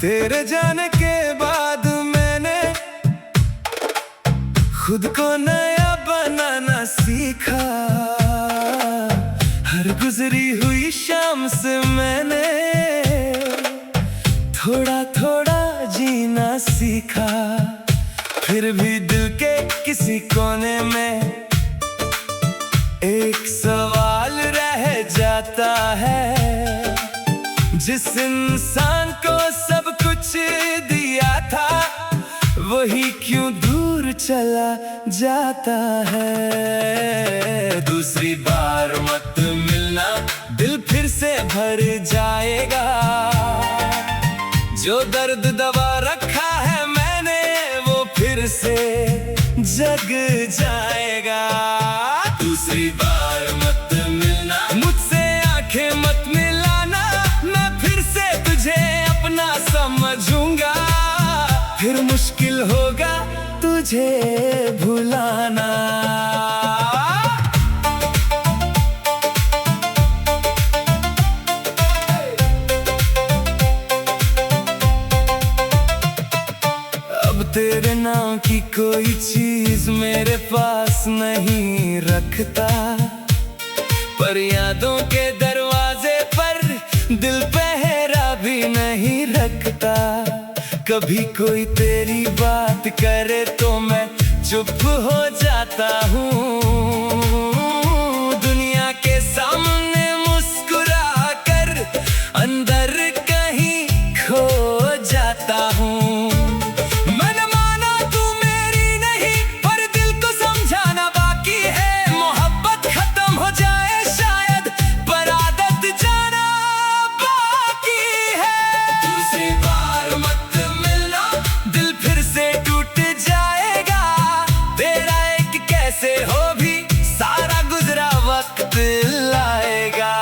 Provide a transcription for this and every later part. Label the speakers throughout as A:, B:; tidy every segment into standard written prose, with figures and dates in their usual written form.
A: तेरे जाने के बाद मैंने खुद को नया बनाना सीखा। हर गुजरी हुई शाम से मैंने थोड़ा थोड़ा जीना सीखा। फिर भी दिल के किसी कोने में एक सवाल रह जाता है, जिस इंसान को सब कुछ दिया था वही क्यों दूर चला जाता है। दूसरी बार मत मिलना, दिल फिर से भर जाएगा। जो दर्द दबा रखा है मैंने वो फिर से जग जाएगा। दूसरी बार मत मिलना, मुझसे आंखें मत मिलाना, मैं फिर से तुझे अपना समझूंगा। फिर मुश्किल होगा तुझे भुलाना। अब तेरे नाम की कोई चीज मेरे पास नहीं रखता, पर यादों के दरवाजे पर दिल पहरा भी नहीं रखता। कभी कोई तेरी बात करे तो मैं चुप हो जाता हूँ। दुनिया के सामने मुस्कुरा कर अंदर कहीं खो जाता हूँ। लाएगा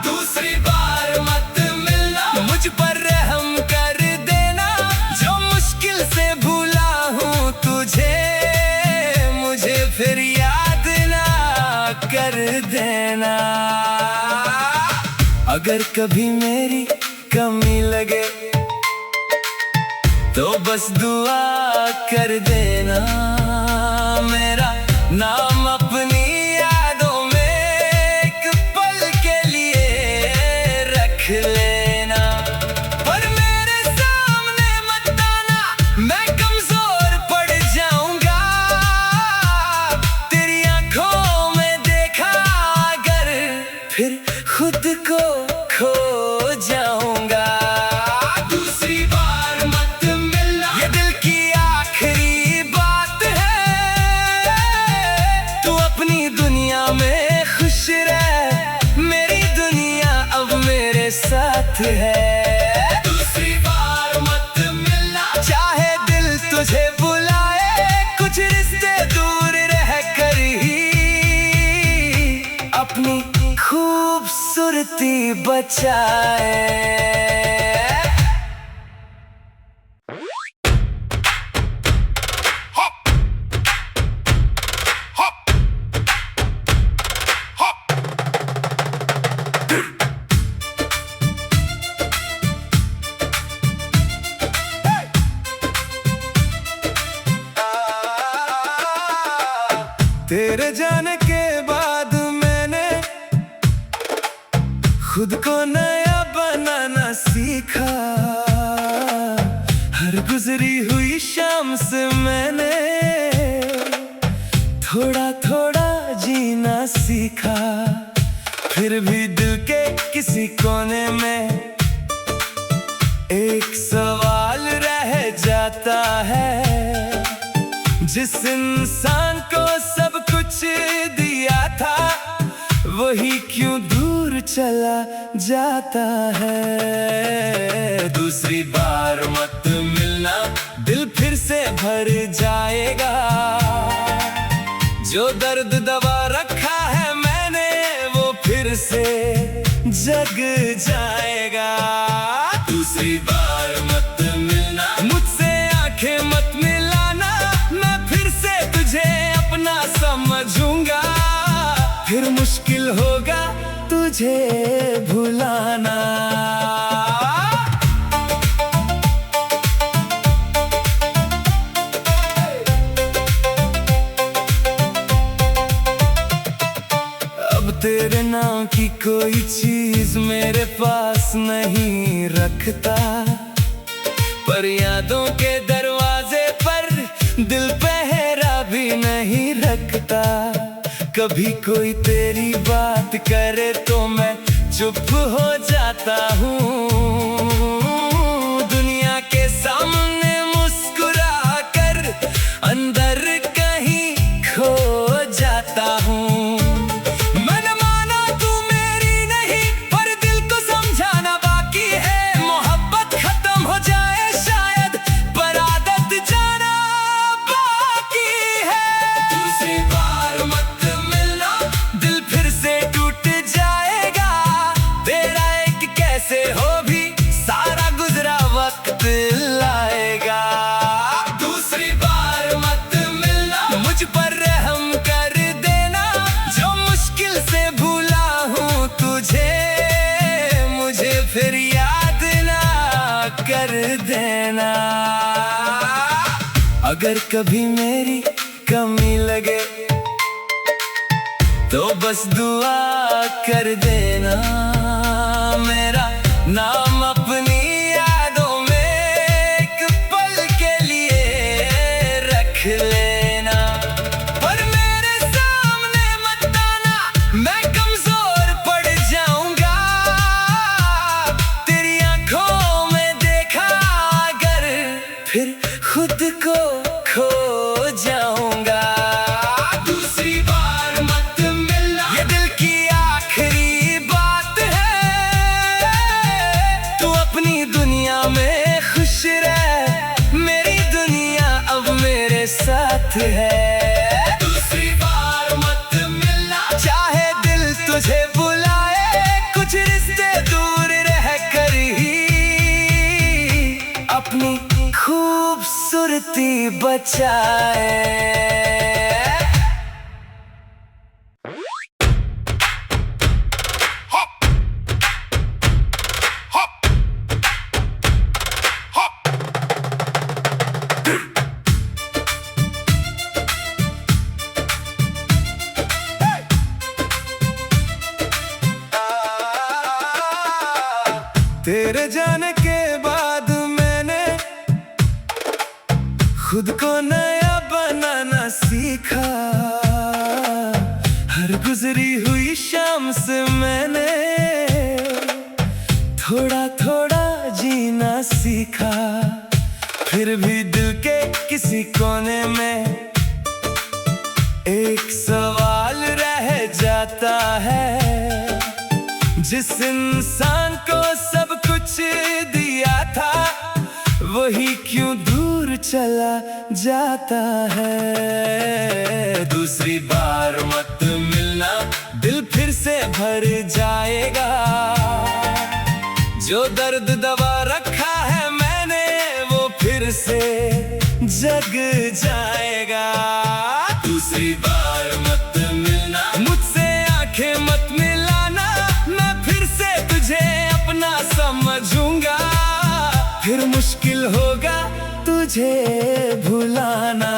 A: दूसरी बार मत मिलना, मुझ पर रहम कर देना। जो मुश्किल से भूला हूँ तुझे, मुझे फिर याद ना कर देना। अगर कभी मेरी कमी लगे तो बस दुआ कर देना। मेरा नाम अपनी लेना, पर मेरे सामने मत आना, मैं कमजोर पड़ जाऊंगा। तेरी आंखों में देखा अगर फिर खुद को खो जाऊंगा। दूसरी बार मत मिलना, ये दिल की आखिरी बात है। तू अपनी दुनिया में खुश रह, मेरी दुनिया अब मेरे साथ है। दूसरी बार मत मिलना, चाहे दिल तुझे बुलाए, कुछ रिश्ते दूर रह कर ही अपनी खूबसूरती बचाए। तेरे जाने के बाद मैंने खुद को नया बनाना सीखा। हर गुजरी हुई शाम से मैंने थोड़ा थोड़ा जीना सीखा। फिर भी दिल के किसी कोने में एक सवाल रह जाता है, जिस इंसान को सब कुछ दिया था वही क्यों दूर चला जाता है। दूसरी बार मत मिलना, दिल फिर से भर जाएगा। जो दर्द दबा रखा है मैंने वो फिर से जग जाएगा। दूसरी बार मत मिलना, मुझसे आंखें मत मिलाना, मैं फिर से तुझे अपना समझूंगा। फिर मुश्किल होगा तुझे भुलाना। तेरे नाम की कोई चीज मेरे पास नहीं रखता, पर यादों के दरवाजे पर दिल पहरा भी नहीं रखता। कभी कोई तेरी बात करे तो मैं चुप हो जाता हूँ, दुनिया के सामने मुस्कुरा कर अंदर कहीं खो जाता हूँ। मन माना तू मेरी नहीं, पर दिल को समझाना बाकी है। मोहब्बत खत्म हो जाए शायद, पर आदत जाना बाकी है। दूसरी बार मत मिलना, दिल फिर से टूट जाएगा। तेरा एक कैसे हो भी सारा गुजरा वक्त लाएगा। दूसरी बार मत मिलना, मुझ पर रहम कर देना, जो मुश्किल से भूला हूँ तुझे, मुझे फिर याद ना कर देना। अगर कभी मेरी कमी लगे तो बस दुआ कर देना, मेरा नाम अपनी यादों में एक पल के लिए रख लेना। पर मेरे सामने मत आना, मैं कमजोर पड़ जाऊंगा। तेरी आंखों में देखा अगर, फिर खुद को खो जाऊंगा। दूसरी बार मत मिलना, ये दिल की आखिरी बात है। तू अपनी दुनिया में खुश रह, मेरी दुनिया अब मेरे साथ है। दूसरी बार मत मिलना, चाहे दिल तुझे बुलाए, कुछ रिश्ते दूर रह कर ही अपनी खूबसूरती बचाए। तेरे जाने के बाद मैंने खुद को नया बनाना सीखा। हर गुजरी हुई शाम से मैंने थोड़ा थोड़ा जीना सीखा। फिर भी दिल के किसी कोने में एक सवाल रह जाता है, जिस इंसान को सब कुछ दिया था, वही क्यों दूर चला जाता है। दूसरी बार मत मिलना, दिल फिर से भर जाएगा। जो दर्द दबा रखा है मैंने, वो फिर से जग जाएगा। दूसरी बार मत मिलना, मुझसे आंखें मत मिलाना, मैं फिर से तुझे अपना समझूंगा। फिर मुश्किल होगा तुझे भुलाना।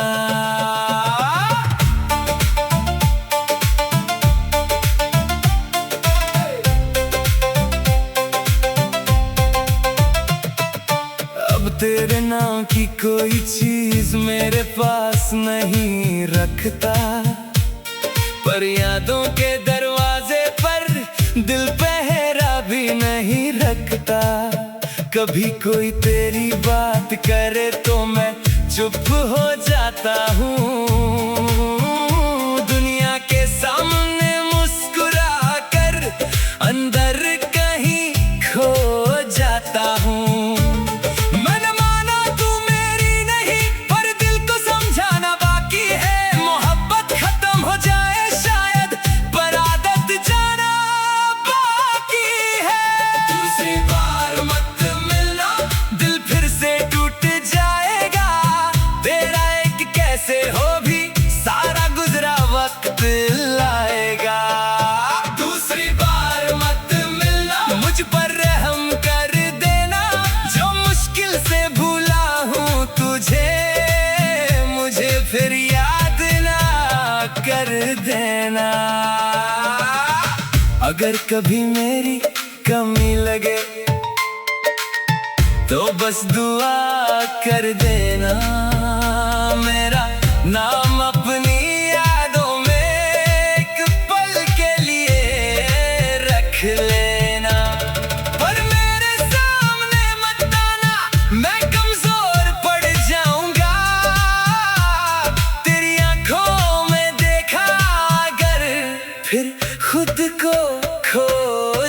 A: अब तेरे नाम की कोई चीज मेरे पास नहीं रखता, पर यादों के दरवाजे पर दिल पहरा भी नहीं रखता। कभी कोई तेरी बात करे तो मैं चुप हो जाता हूँ, दुनिया के सामने मुस्कुरा कर अंदर कहीं खो जाता हूँ। मन माना तू मेरी नहीं, पर दिल को समझाना बाकी है। मोहब्बत खत्म हो जाए शायद, पर आदत जाना बाकी है। दूसरी बार मत मिलना, दिल फिर से टूट जाएगा। तेरा एक कैसे हो भी सारा अगर कभी मेरी कमी लगे तो बस दुआ कर देना, मेरा नाम अपनी यादों में एक पल के लिए रख लेना। पर मेरे सामने मत आना, मैं कमजोर पड़ जाऊंगा। तेरी आंखों में देखा अगर फिर खुद को खो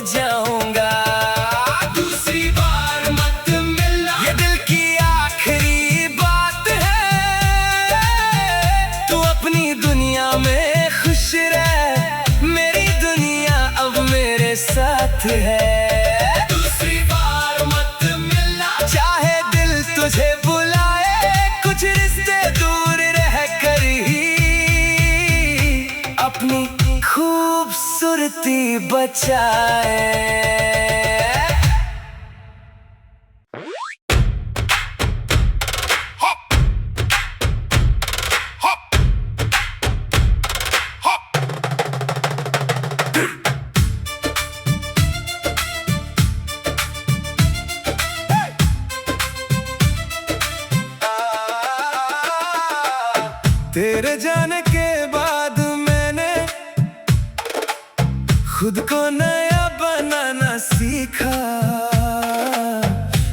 A: जाऊंगा। दूसरी बार मत मिलना, ये दिल की आखिरी बात है। तू अपनी दुनिया में खुश रह, मेरी दुनिया अब मेरे साथ है। दूसरी बार मत मिलना, चाहे दिल तुझे बुलाए, कुछ रिश्ते दूर रह कर ही अपनी खूबसूरती बचाए। तेरे जाने के बाद मैंने खुद को नया बनाना सीखा।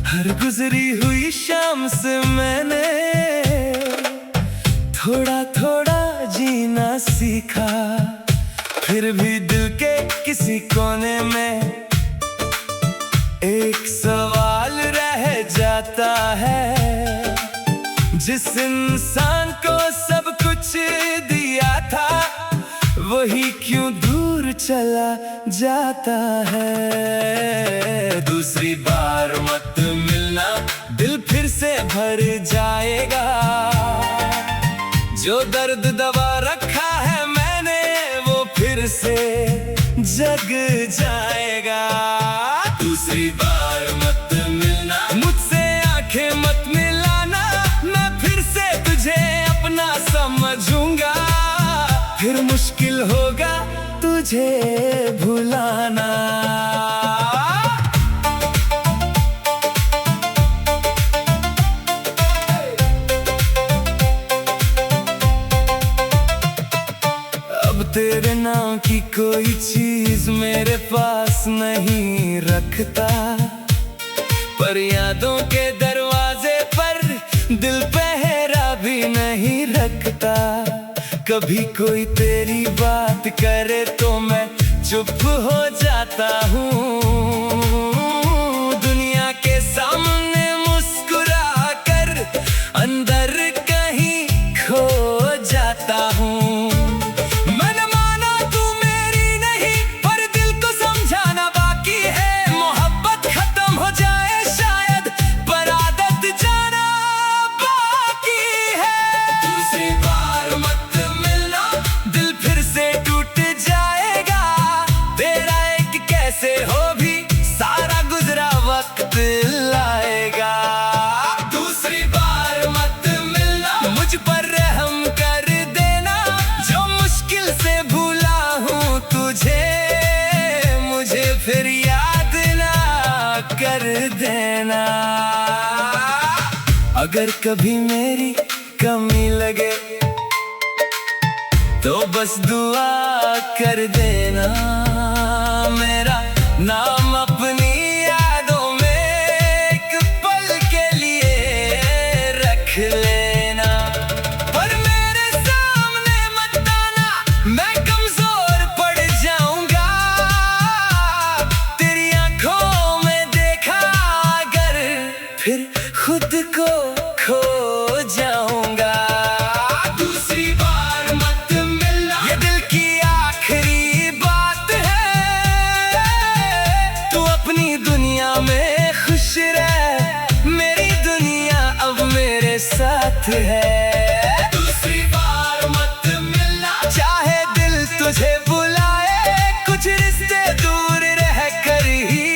A: हर गुजरी हुई शाम से मैंने थोड़ा थोड़ा जीना सीखा। फिर भी दिल के किसी कोने में एक सवाल रह जाता है, जिस इंसान को सब कुछ दिया था वही क्यों दूर चला जाता है। दूसरी बार मत मिलना, दिल फिर से भर जाएगा। जो दर्द दबा रखा है मैंने वो फिर से जग जाएगा। दूसरी बार मत मिलना, मुझसे आंखें मत मिलाना, मैं फिर से तुझे अपना समझूंगा। फिर मुश्किल होगा तुझे भुलाना। अब तेरे नाम की कोई चीज मेरे पास नहीं रखता, पर यादों के दरवाजे पर दिल पहरा भी नहीं रखता। कभी कोई तेरी बात करे तो मैं चुप हो जाता हूँ। दुनिया के सामने मुस्कुरा कर अंदर कहीं खो जाता हूँ। मैंने माना तू मेरी नहीं, पर दिल को समझाना बाकी है। मोहब्बत खत्म हो जाए शायद, पर आदत जाना बाकी है। दूसरी बार मत मिलना, दिल फिर से टूट जाएगा। तेरा एक कैसे हो भी सारा गुजरा वक्त लाएगा। दूसरी बार मत मिलना, मुझ पर रहम कर देना। जो मुश्किल से भूला हूँ तुझे, मुझे फिर याद ना कर देना। अगर कभी मेरी कमी लगे तो बस दुआ कर देना, मेरा नाम अपनी यादों में एक पल के लिए रख लेना। पर मेरे सामने मत आना, मैं कमजोर पड़ जाऊंगा। तेरी आंखों में देखा अगर फिर खुद को खो जाऊंगा। दूसरी बार मत मिलना, ये दिल की आखिरी बात है। तू अपनी दुनिया में खुश रह, मेरी दुनिया अब मेरे साथ है। दूसरी बार मत मिलना, चाहे दिल तुझे बुलाए, कुछ रिश्ते दूर रह कर ही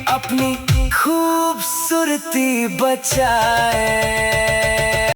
A: अपनी खूबसूरती बचाए।